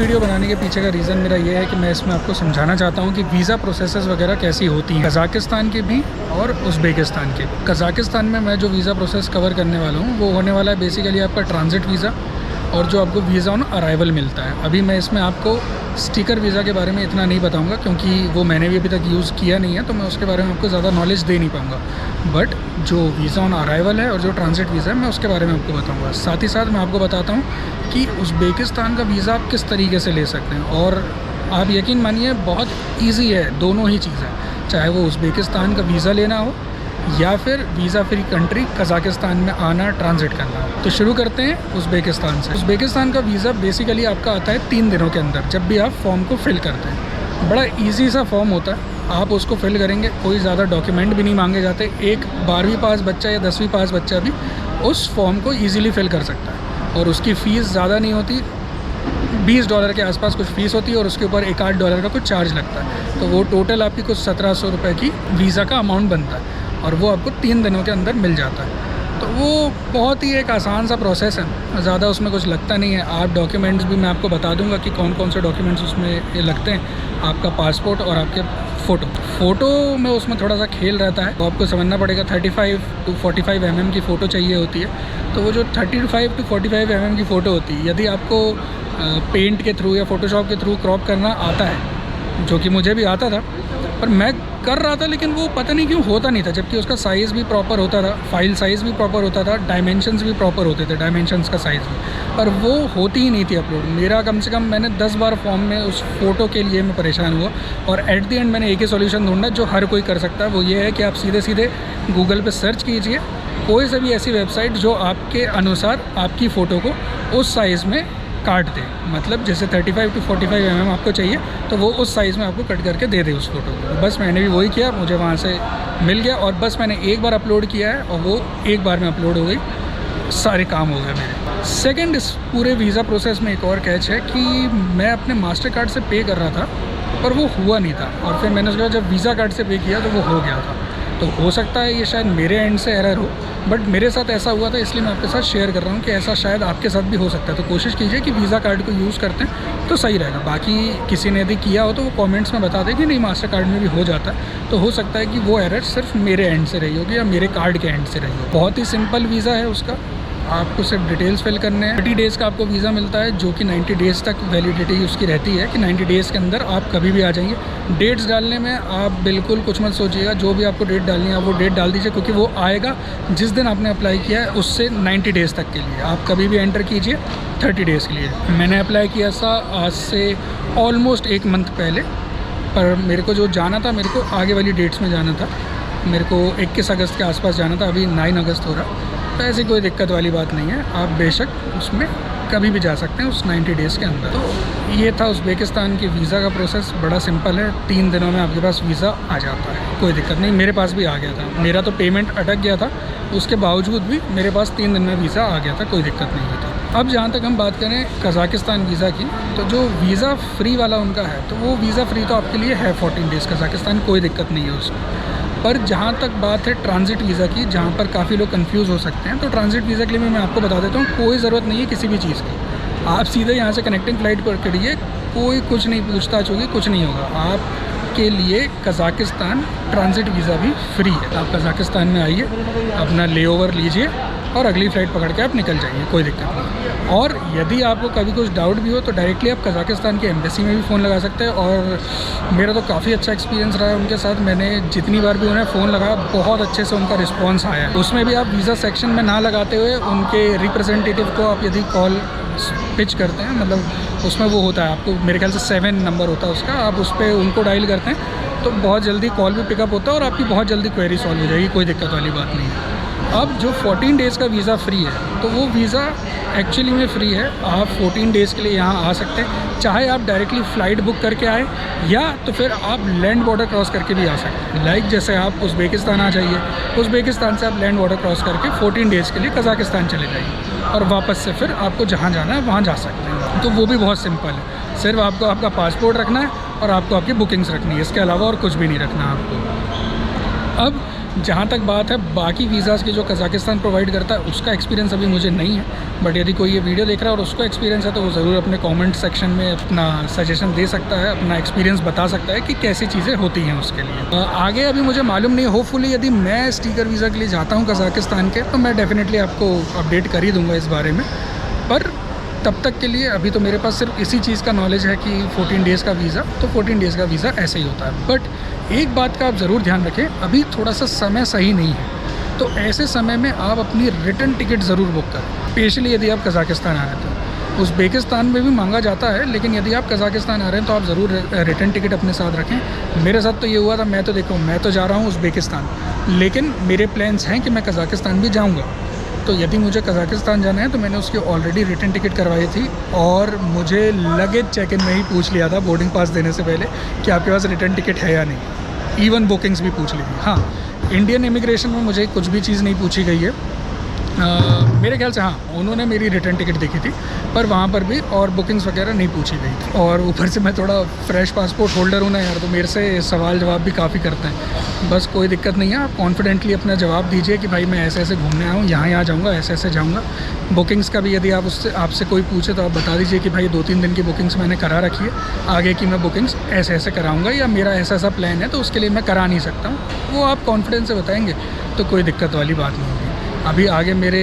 Video बनाने के पीछे का रीज़न मेरा ये है कि मैं इसमें आपको समझाना चाहता हूँ कि वीज़ा प्रोसेसेस वगैरह कैसी होती हैं कज़ाकिस्तान के भी और उज़्बेकिस्तान के। कज़ाकिस्तान में मैं जो वीज़ा प्रोसेस कवर करने वाला हूँ वो होने वाला है बेसिकली आपका ट्रांजिट वीज़ा और जो आपको वीज़ा ऑन अराइवल मिलता है। अभी मैं इसमें आपको स्टिकर वीज़ा के बारे में इतना नहीं बताऊंगा क्योंकि वो मैंने भी अभी तक यूज़ किया नहीं है, तो मैं उसके बारे में आपको ज़्यादा नॉलेज दे नहीं पाऊंगा। बट जो वीज़ा ऑन अराइवल है और जो ट्रांजिट वीज़ा है मैं उसके बारे में आपको बताऊंगा। साथ ही साथ मैं आपको बताता हूँ कि उज़्बेकिस्तान का वीज़ा आप किस तरीके से ले सकते हैं। और आप यकीन मानिए बहुत ईजी है, दोनों ही चीज़ें, चाहे वो उज़्बेकिस्तान का वीज़ा लेना हो या फिर वीज़ा फ्री कंट्री कज़ाकिस्तान में आना, ट्रांजिट करना। तो शुरू करते हैं उज़्बेकिस्तान से। उज़्बेकिस्तान का वीज़ा बेसिकली आपका आता है 3 दिनों के अंदर जब भी आप फॉर्म को फिल करते हैं। बड़ा इजी सा फॉर्म होता है, आप उसको फिल करेंगे, कोई ज़्यादा डॉक्यूमेंट भी नहीं मांगे जाते। एक 12वीं पास बच्चा या 10वीं पास बच्चा भी उस फॉर्म को ईज़िली फिल कर सकता है और उसकी फ़ीस ज़्यादा नहीं होती, $20 के आसपास कुछ फ़ीस होती है और उसके ऊपर $1-8 का कुछ चार्ज लगता है। तो वो टोटल आपकी कुछ 1700 रुपये की वीज़ा का अमाउंट बनता है और वो आपको 3 दिनों के अंदर मिल जाता है। तो वो बहुत ही एक आसान सा प्रोसेस है, ज़्यादा उसमें कुछ लगता नहीं है। आप डॉक्यूमेंट्स भी मैं आपको बता दूंगा कि कौन कौन से डॉक्यूमेंट्स उसमें लगते हैं। आपका पासपोर्ट और आपके फ़ोटो में उसमें थोड़ा सा खेल रहता है, तो आपको समझना पड़ेगा 35 to 45 mm की फ़ोटो चाहिए होती है। तो वो जो 35 to 45 mm की फ़ोटो होती है, यदि आपको पेंट के थ्रू या फ़ोटोशॉप के थ्रू क्रॉप करना आता है, जो कि मुझे भी आता था, पर मैं कर रहा था लेकिन वो पता नहीं क्यों होता नहीं था, जबकि उसका साइज़ भी प्रॉपर होता था, फाइल साइज़ भी प्रॉपर होता था, डायमेंशंस भी प्रॉपर होते थे, डायमेंशंस का साइज़ भी, पर वो होती ही नहीं थी अपलोड। मेरा कम से कम मैंने 10 बार फॉर्म में उस फ़ोटो के लिए मैं परेशान हुआ और एट द एंड मैंने एक ही सॉल्यूशन ढूंढा जो हर कोई कर सकता है। वो ये है कि आप सीधे सीधे गूगल पर सर्च कीजिए कोई सा भी ऐसी वेबसाइट जो आपके अनुसार आपकी फ़ोटो को उस साइज़ में काट दे। मतलब जैसे 35 to 45 mm आपको चाहिए तो वो उस साइज़ में आपको कट करके दे दे उस फ़ोटो को। बस मैंने भी वही किया, मुझे वहाँ से मिल गया और बस मैंने एक बार अपलोड किया है और वो एक बार में अपलोड हो गई, सारे काम हो गए मेरे। सेकंड, इस पूरे वीज़ा प्रोसेस में एक और कैच है कि मैं अपने मास्टर कार्ड से पे कर रहा था पर वो हुआ नहीं था और फिर मैंने उसके बाद जब वीज़ा कार्ड से पे किया तो वो हो गया था। तो हो सकता है ये शायद मेरे एंड से एरर हो, बट मेरे साथ ऐसा हुआ था इसलिए मैं आपके साथ शेयर कर रहा हूँ कि ऐसा शायद आपके साथ भी हो सकता है। तो कोशिश कीजिए कि वीज़ा कार्ड को यूज़ करते हैं तो सही रहेगा। बाकी किसी ने यदि किया हो तो वो कमेंट्स में बता दें कि नहीं मास्टर कार्ड में भी हो जाता है, तो हो सकता है कि वो एरर सिर्फ मेरे एंड से रही होगी या मेरे कार्ड के एंड से रही हो। बहुत ही सिंपल वीज़ा है उसका, आपको सिर्फ डिटेल्स फिल करने हैं। 30 डेज़ का आपको वीज़ा मिलता है जो कि 90 डेज़ तक वैलिडिटी उसकी रहती है कि 90 डेज़ के अंदर आप कभी भी आ जाएंगे। डेट्स डालने में आप बिल्कुल कुछ मत सोचिएगा, जो भी आपको डेट डालनी है आप वो डेट डाल दीजिए क्योंकि वो आएगा जिस दिन आपने अप्लाई किया है उससे 90 डेज़ तक के लिए। आप कभी भी एंटर कीजिए 30 डेज़ के लिए। मैंने अप्लाई किया था आज से ऑलमोस्ट 1 मंथ पहले, पर मेरे को जो जाना था, मेरे को आगे वाली डेट्स में जाना था, मेरे को 21 अगस्त के आसपास जाना था, अभी 9 अगस्त हो रहा। तो ऐसी कोई दिक्कत वाली बात नहीं है, आप बेशक उसमें कभी भी जा सकते हैं उस 90 डेज़ के अंदर। तो ये था उज़्बेकिस्तान की वीज़ा का प्रोसेस, बड़ा सिंपल है, 3 दिनों में आपके पास वीज़ा आ जाता है, कोई दिक्कत नहीं। मेरे पास भी आ गया था, मेरा तो पेमेंट अटक गया था, उसके बावजूद भी मेरे पास 3 दिन में वीज़ा आ गया था, कोई दिक्कत नहीं हुई थी। अब जहाँ तक हम बात करें कज़ाकिस्तान वीज़ा की, तो जो वीज़ा फ्री वाला उनका है, तो वो वीज़ा फ्री तो आपके लिए है 14 डेज़ कज़ाकिस्तान, कोई दिक्कत नहीं है उसमें। पर जहाँ तक बात है ट्रांजिट वीज़ा की, जहाँ पर काफ़ी लोग कंफ्यूज हो सकते हैं, तो ट्रांजिट वीज़ा के लिए मैं आपको बता देता हूँ, कोई ज़रूरत नहीं है किसी भी चीज़ की। आप सीधे यहाँ से कनेक्टिंग फ़्लाइट पकड़िए, कोई कुछ नहीं पूछताछ होगी, कुछ नहीं होगा। आपके लिए कज़ाकिस्तान ट्रांजिट वीज़ा भी फ्री है। आप कज़ाकिस्तान में आइए, अपना लेओवर लीजिए और अगली फ़्लाइट पकड़ के आप निकल जाइए, कोई दिक्कत नहीं। और यदि आपको कभी कुछ डाउट भी हो तो डायरेक्टली आप कज़ाकिस्तान के एम्बेसी में भी फ़ोन लगा सकते हैं। और मेरा तो काफ़ी अच्छा एक्सपीरियंस रहा है उनके साथ, मैंने जितनी बार भी उन्हें फ़ोन लगाया बहुत अच्छे से उनका रिस्पॉन्स आया है। उसमें भी आप वीज़ा सेक्शन में ना लगाते हुए उनके रिप्रेजेंटेटिव को आप यदि कॉल पिच करते हैं, मतलब उसमें वो होता है, आपको मेरे ख्याल से 7 नंबर होता है उसका, आप उस पर उनको डायल करते हैं तो बहुत जल्दी कॉल भी पिकअप होता है और आपकी बहुत जल्दी क्वेरी सॉल्व हो जाएगी, कोई दिक्कत वाली बात नहीं है। अब जो 14 डेज़ का वीज़ा फ्री है, तो वो वीज़ा एक्चुअली में फ्री है। आप 14 डेज़ के लिए यहाँ आ सकते हैं, चाहे आप डायरेक्टली फ़्लाइट बुक करके आए या तो फिर आप लैंड बॉर्डर क्रॉस करके भी आ सकते हैं। लाइक जैसे आप उज़्बेकिस्तान आ जाइए, उज़्बेकिस्तान से आप लैंड बॉर्डर क्रॉस करके 14 डेज़ के लिए कज़ाकिस्तान चले जाइए और वापस से फिर आपको जहाँ जाना है वहाँ जा सकते हैं। तो वो भी बहुत सिंपल है, सिर्फ आपको आपका पासपोर्ट रखना है और आपको आपकी बुकिंग्स रखनी है, इसके अलावा और कुछ भी नहीं रखना है आपको। अब जहाँ तक बात है बाकी वीज़ाज़ की जो कज़ाकिस्तान प्रोवाइड करता है उसका एक्सपीरियंस अभी मुझे नहीं है, बट यदि कोई ये वीडियो देख रहा है और उसको एक्सपीरियंस है तो वो ज़रूर अपने कमेंट सेक्शन में अपना सजेशन दे सकता है, अपना एक्सपीरियंस बता सकता है कि कैसी चीज़ें होती हैं उसके लिए। आगे अभी मुझे मालूम नहीं, होपफुली यदि मैं स्टिकर वीज़ा के लिए जाता हूँ कज़ाकिस्तान के तो मैं डेफिनेटली आपको अपडेट कर ही दूँगा इस बारे में। पर तब तक के लिए अभी तो मेरे पास सिर्फ इसी चीज़ का नॉलेज है कि 14 डेज़ का वीज़ा, तो 14 डेज़ का वीज़ा ऐसे ही होता है। बट एक बात का आप ज़रूर ध्यान रखें, अभी थोड़ा सा समय सही नहीं है, तो ऐसे समय में आप अपनी रिटर्न टिकट ज़रूर बुक करें, स्पेशली यदि आप कज़ाकिस्तान आ रहे हैं तो। उज़्बेकिस्तान में भी मांगा जाता है, लेकिन यदि आप कज़ाकिस्तान आ रहे हैं तो आप ज़रूर रिटर्न टिकट अपने साथ रखें। मेरे साथ तो ये हुआ था, मैं तो देखो मैं तो जा रहा हूँ उज़्बेकिस्तान, लेकिन मेरे प्लान्स हैं कि मैं कज़ाकिस्तान भी जाऊँगा। तो यदि मुझे कज़ाकिस्तान जाना है तो मैंने उसकी ऑलरेडी रिटर्न टिकट करवाई थी, और मुझे लगेज चेक इन में ही पूछ लिया था बोर्डिंग पास देने से पहले कि आपके पास रिटर्न टिकट है या नहीं। इवन बुकिंग्स भी पूछ ली थी। हाँ, इंडियन इमिग्रेशन में मुझे कुछ भी चीज़ नहीं पूछी गई है, मेरे ख्याल से। हाँ, उन्होंने मेरी रिटर्न टिकट देखी थी, पर वहाँ पर भी और बुकिंग्स वगैरह नहीं पूछी गई थी। और ऊपर से मैं थोड़ा फ्रेश पासपोर्ट होल्डर हूँ ना यार, तो मेरे से सवाल जवाब भी काफ़ी करते हैं। बस कोई दिक्कत नहीं है, आप कॉन्फिडेंटली अपना जवाब दीजिए कि भाई मैं ऐसे ऐसे घूमने आया हूँ, यहाँ जाऊँगा, ऐसे ऐसे जाऊँगा। बुकिंग्स का भी यदि आप आपसे कोई पूछे तो आप बता दीजिए कि भाई 2-3 दिन की बुकिंग्स मैंने करा रखी है, आगे की मैं बुकिंग्स ऐसे ऐसे कराऊँगा, या मेरा ऐसा ऐसा प्लान है तो उसके लिए मैं करा नहीं सकता हूँ। वो आप कॉन्फिडेंस से बताएँगे तो कोई दिक्कत वाली बात नहीं होगी। अभी आगे मेरे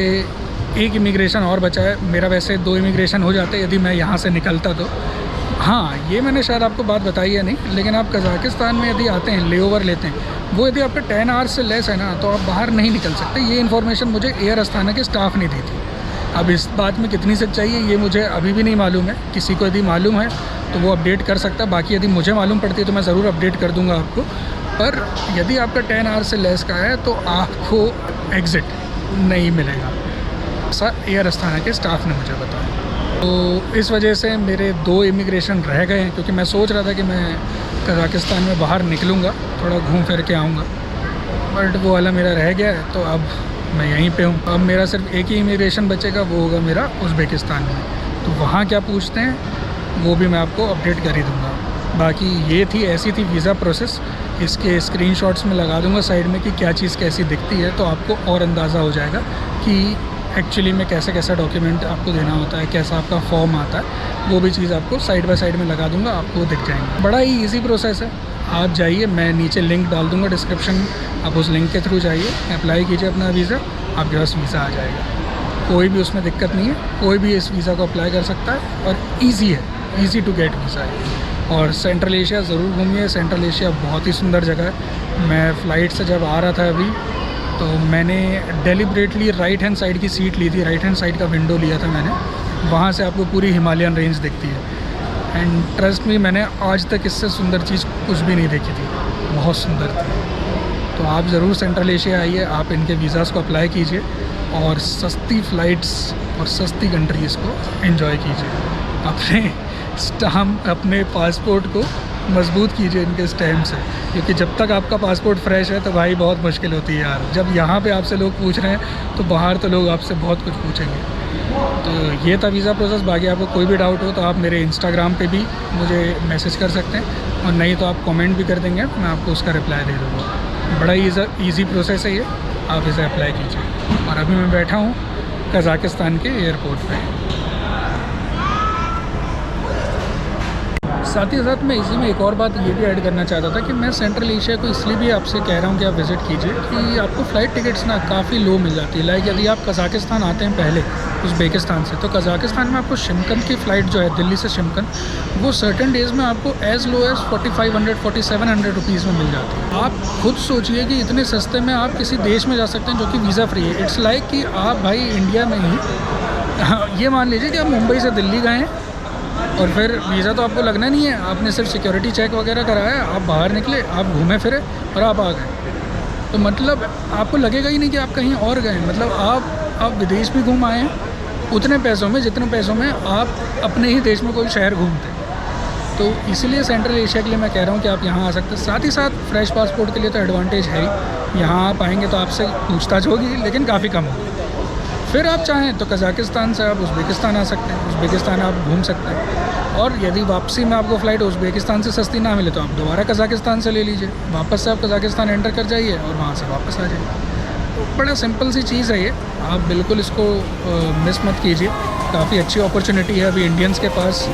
एक इमिग्रेशन और बचा है, मेरा वैसे 2 इमिग्रेशन हो जाते यदि मैं यहाँ से निकलता तो। हाँ, ये मैंने शायद आपको बात बताई है नहीं, लेकिन आप कज़ाकिस्तान में यदि आते हैं, लेओवर लेते हैं, वो यदि आपका 10 आवर्स से लेस है ना तो आप बाहर नहीं निकल सकते। ये इन्फॉर्मेशन मुझे एयर अस्थाना के स्टाफ ने दी थी। अब इस बात में कितनी सच्चाई है ये मुझे अभी भी नहीं मालूम है, किसी को यदि मालूम है तो वो अपडेट कर सकता है। बाकी यदि मुझे मालूम पड़ती है तो मैं ज़रूर अपडेट कर दूँगा आपको। पर यदि आपका 10 आवर्स से लेस का है तो आपको एग्ज़िट नहीं मिलेगा, ऐसा एयर अस्थाना के स्टाफ ने मुझे बताया। तो इस वजह से मेरे 2 इमिग्रेशन रह गए हैं, क्योंकि मैं सोच रहा था कि मैं कज़ाकिस्तान में बाहर निकलूँगा, थोड़ा घूम फिर के आऊँगा, बट वो वाला मेरा रह गया है। तो अब मैं यहीं पे हूँ। अब मेरा सिर्फ एक ही इमिग्रेशन बचेगा, वो होगा मेरा उज़्बेकिस्तान में। तो वहाँ क्या पूछते हैं वो भी मैं आपको अपडेट कर ही दूँगा। बाकी ये थी, ऐसी थी वीज़ा प्रोसेस। इसके स्क्रीनशॉट्स में लगा दूँगा साइड में कि क्या चीज़ कैसी दिखती है, तो आपको और अंदाज़ा हो जाएगा कि एक्चुअली में कैसा कैसा डॉक्यूमेंट आपको देना होता है, कैसा आपका फॉर्म आता है। वो भी चीज़ आपको साइड बाय साइड में लगा दूंगा, आपको दिख जाएंगे। बड़ा ही इजी प्रोसेस है। आप जाइए, मैं नीचे लिंक डाल दूंगा डिस्क्रिप्शन, आप उस लिंक के थ्रू जाइए, अप्लाई कीजिए अपना वीज़ा, आपके पास वीज़ा आ जाएगा। कोई भी उसमें दिक्कत नहीं है, कोई भी इस वीज़ा को अप्लाई कर सकता है और ईजी है, ईजी टू गेट वीज़ा है। और सेंट्रल एशिया ज़रूर घूमिए, सेंट्रल एशिया बहुत ही सुंदर जगह है। मैं फ़्लाइट से जब आ रहा था अभी, तो मैंने डेलिब्रेटली राइट हैंड साइड की सीट ली थी, राइट हैंड साइड का विंडो लिया था मैंने। वहाँ से आपको पूरी हिमालयन रेंज दिखती है। एंड ट्रस्ट मी, मैंने आज तक इससे सुंदर चीज़ कुछ भी नहीं देखी थी, बहुत सुंदर थी। तो आप ज़रूर सेंट्रल एशिया आइए, आप इनके वीज़ाज़ को अप्लाई कीजिए और सस्ती फ़्लाइट्स और सस्ती कंट्रीज़ को एंजॉय कीजिए। अपने स्टाम्प, अपने पासपोर्ट को मजबूत कीजिए इनके स्टैम्प से, क्योंकि जब तक आपका पासपोर्ट फ्रेश है तो भाई बहुत मुश्किल होती है यार। जब यहाँ पे आपसे लोग पूछ रहे हैं तो बाहर तो लोग आपसे बहुत कुछ पूछेंगे। तो ये था वीज़ा प्रोसेस। बाकी आपको कोई भी डाउट हो तो आप मेरे इंस्टाग्राम पे भी मुझे मैसेज कर सकते हैं, और नहीं तो आप कमेंट भी कर देंगे, मैं आपको उसका रिप्लाई दे दूँगा। बड़ा ही ईजी प्रोसेस है ये, आप इसे अप्लाई कीजिए। और अभी मैं बैठा हूँ कज़ाकिस्तान के एयरपोर्ट पर। साथ ही साथ मैं इसी में एक और बात ये भी ऐड करना चाहता था कि मैं सेंट्रल एशिया को इसलिए भी आपसे कह रहा हूँ कि आप विज़िट कीजिए कि आपको फ़्लाइट टिकट्स ना काफ़ी लो मिल जाती है। लाइक यदि आप कज़ाकिस्तान आते हैं पहले उज़्बेकिस्तान से, तो कज़ाकिस्तान में आपको शिमकन की फ़्लाइट जो है दिल्ली से शिमकन, वो सर्टेन डेज़ में आपको एज़ लो एज़ 4500-4700 रुपीज़ में मिल जाती है। आप खुद सोचिए कि इतने सस्ते में आप किसी देश में जा सकते हैं जो कि वीज़ा फ्री है। इट्स लाइक कि आप भाई इंडिया में ही, ये मान लीजिए कि आप मुंबई से दिल्ली गए हैं और फिर वीज़ा तो आपको लगना नहीं है, आपने सिर्फ सिक्योरिटी चेक वगैरह कराया, आप बाहर निकले, आप घूमे फिरे और आप आ गए। तो मतलब आपको लगेगा ही नहीं कि आप कहीं और गए। मतलब आप विदेश भी घूम आए हैं उतने पैसों में जितने पैसों में आप अपने ही देश में कोई शहर घूमते। तो इसीलिए सेंट्रल एशिया के लिए मैं कह रहा हूँ कि आप यहाँ आ सकते हैं। साथ ही साथ फ्रेश पासपोर्ट के लिए तो एडवांटेज है ही, यहाँ आप आएँगे तो आपसे पूछताछ होगी लेकिन काफ़ी कम होगी। फिर आप चाहें तो कज़ाकिस्तान से आप उज़्बेकिस्तान आ सकते हैं, उज़्बेकिस्तान आप घूम सकते हैं। और यदि वापसी में आपको फ़्लाइट उज़्बेकिस्तान से सस्ती ना मिले तो आप दोबारा कज़ाकिस्तान से ले लीजिए, वापस से आप कज़ाकिस्तान एंटर कर जाइए और वहाँ से वापस आ जाइए। तो बड़ा सिंपल सी चीज़ है ये, आप बिल्कुल इसको मिस मत कीजिए। काफ़ी अच्छी अपॉर्चुनिटी है अभी इंडियंस के पास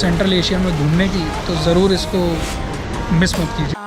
सेंट्रल एशिया में घूमने की, तो ज़रूर इसको मिस मत कीजिए।